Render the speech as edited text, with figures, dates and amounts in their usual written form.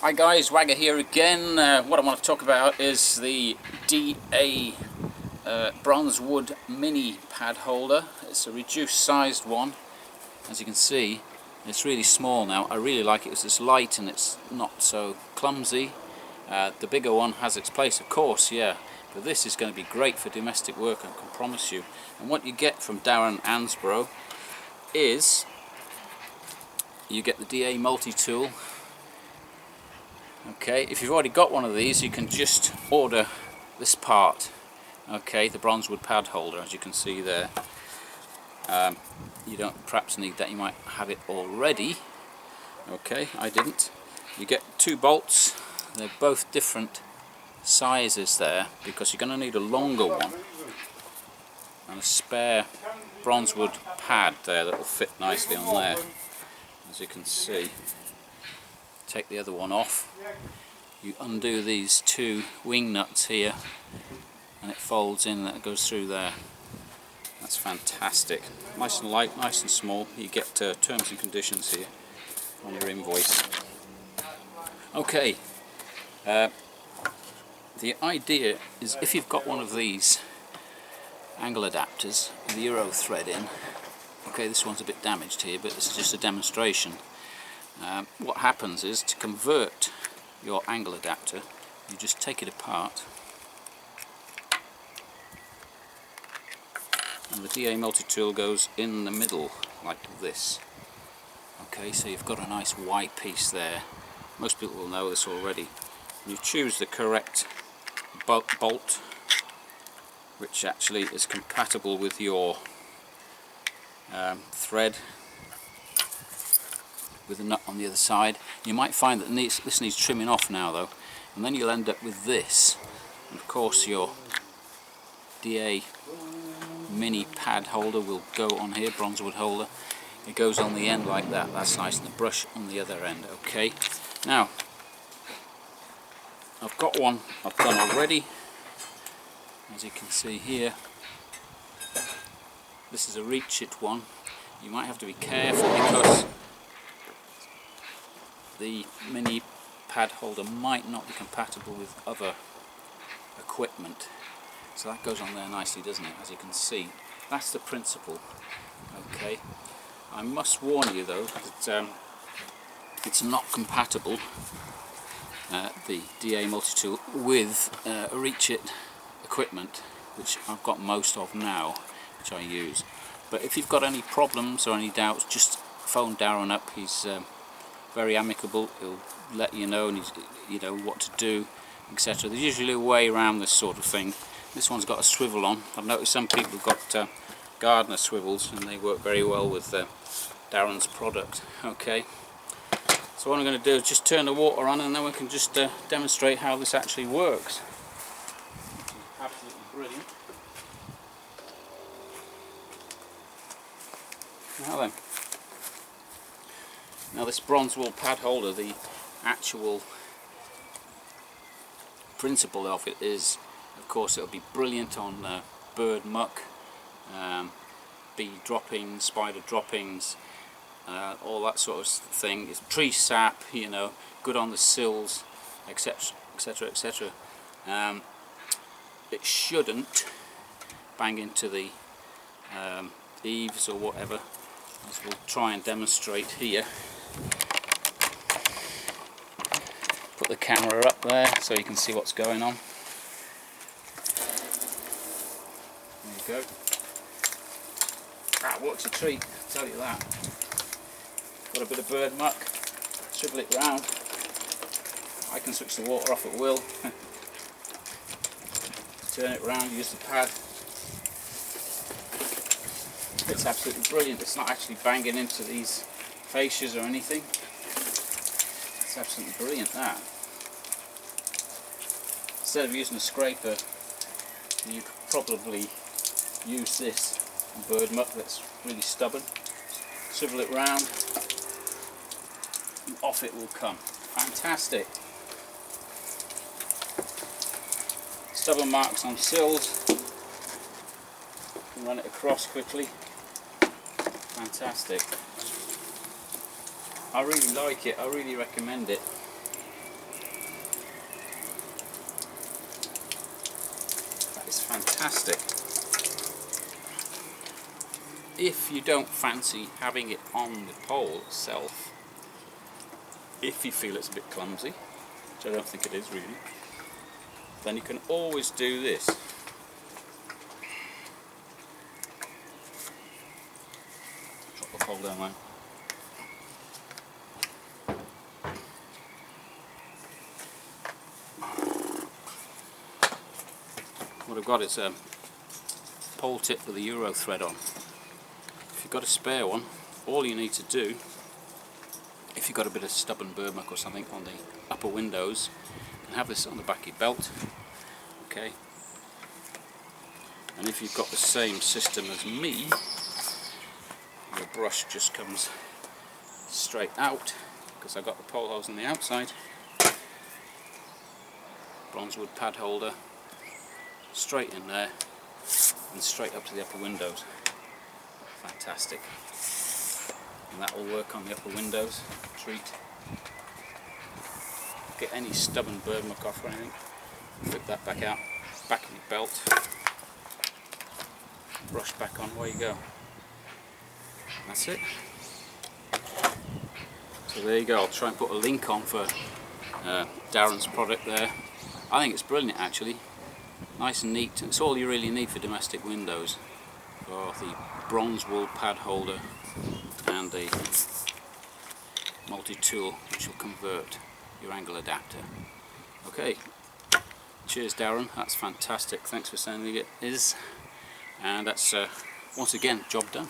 Hi guys, Wagger here again. What I want to talk about is the DA bronze wood mini pad holder. It's a reduced sized one. As you can see, it's really small now. I really like it. It's light and it's not so clumsy. The bigger one has its place, of course, yeah, but this is going to be great for domestic work, I can promise you. And what you get from Darren Ansbro is you get the DA multi-tool. Okay, if you've already got one of these, you can just order this part. Okay, the bronze wood pad holder, as you can see there. You don't perhaps need that, you might have it already. Okay, I didn't. You get two bolts, they're both different sizes there, because you're going to need a longer one and a spare bronze wood pad there that will fit nicely on there, as you can see. Take the other one off, you undo these two wing nuts here and it folds in, that goes through there. That's fantastic. Nice and light, nice and small. You get terms and conditions here on your invoice. Okay, the idea is if you've got one of these angle adapters with the Euro thread in, okay, this one's a bit damaged here, but this is just a demonstration. What happens is, to convert your angle adapter, you just take it apart and the DA multi-tool goes in the middle like this. Okay, so you've got a nice wide piece there. Most people will know this already. You choose the correct bolt which actually is compatible with your thread with a nut on the other side. You might find that this needs trimming off now though, and then you'll end up with this. And of course your DA mini pad holder will go on here, bronze wood holder. It goes on the end like that, that's nice, and the brush on the other end. Okay, now I've got one I've done already, as you can see here. This is a reach it one. You might have to be careful because the mini pad holder might not be compatible with other equipment. So that goes on there nicely, doesn't it? As you can see, that's the principle. Okay, I must warn you though that it's not compatible, the DA multi-tool, with reach it equipment, which I've got most of now, which I use. But if you've got any problems or any doubts, just phone Darren up. He's very amicable. He'll let you know, and you know what to do, etc. There's usually a way around this sort of thing. This one's got a swivel on. I've noticed some people have got Gardner swivels, and they work very well with Darren's product. Okay, so what I'm going to do is just turn the water on, and then we can just demonstrate how this actually works. Absolutely brilliant. Now then. Now this bronze wool pad holder, the actual principle of it is, of course, it'll be brilliant on bird muck, bee droppings, spider droppings, all that sort of thing. It's tree sap, you know, good on the sills, etc, etc, etc. It shouldn't bang into the eaves or whatever, as we'll try and demonstrate here. Put the camera up there so you can see what's going on. There you go. That works a treat, I'll tell you that. Got a bit of bird muck, swivel it round. I can switch the water off at will. Turn it round, use the pad. It's absolutely brilliant. It's not actually banging into these fascias or anything. It's absolutely brilliant, that. Instead of using a scraper, you could probably use this bird muck that's really stubborn. Swivel it round and off it will come. Fantastic. Stubborn marks on sills. You can run it across quickly. Fantastic. I really like it, I really recommend it. is fantastic. If you don't fancy having it on the pole itself, if you feel it's a bit clumsy, which I don't think it is really, then you can always do this. Drop the pole down there. What I've got is a pole tip with a Euro thread on. If you've got a spare one, all you need to do, if you've got a bit of stubborn burlap or something on the upper windows, you can have this on the back of your belt. Okay. And if you've got the same system as me, your brush just comes straight out, because I've got the pole holes on the outside. Bronzewood pad holder, straight in there and straight up to the upper windows. Fantastic. And that will work on the upper windows. Treat. Get any stubborn bird muck off or anything. Flip that back out, back of your belt. Brush back on, away you go. That's it. So there you go. I'll try and put a link on for Darren's product there. I think it's brilliant actually. Nice and neat. It's all you really need for domestic windows. For the bronze wool pad holder and the multi-tool which will convert your angle adapter. Okay. Cheers Darren, that's fantastic. Thanks for sending it. And that's once again job done.